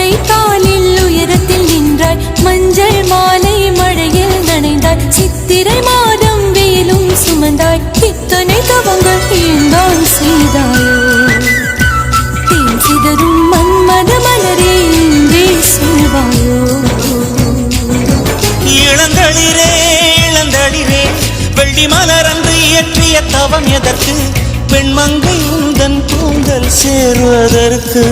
முல்லை காலில் உயரத்தில் நின்றாய், மஞ்சள் மாலை மழையில் நனைந்தாய், சித்திரை மாதம் வெயிலும் சுமந்தாய், இத்தனை தவங்கள் ஏந்தான் செய்தாயோ? தேன் சிதறும் மன்மத மலரே இன்றே சொல்வாயோ? இளந்தளிரே இளந்தளிரே, வெள்ளி மலர் அன்று இயற்றிய தவம் எதற்கு? பெண்மங்கை உந்தன் கூந்தல் சேர்வதற்கு.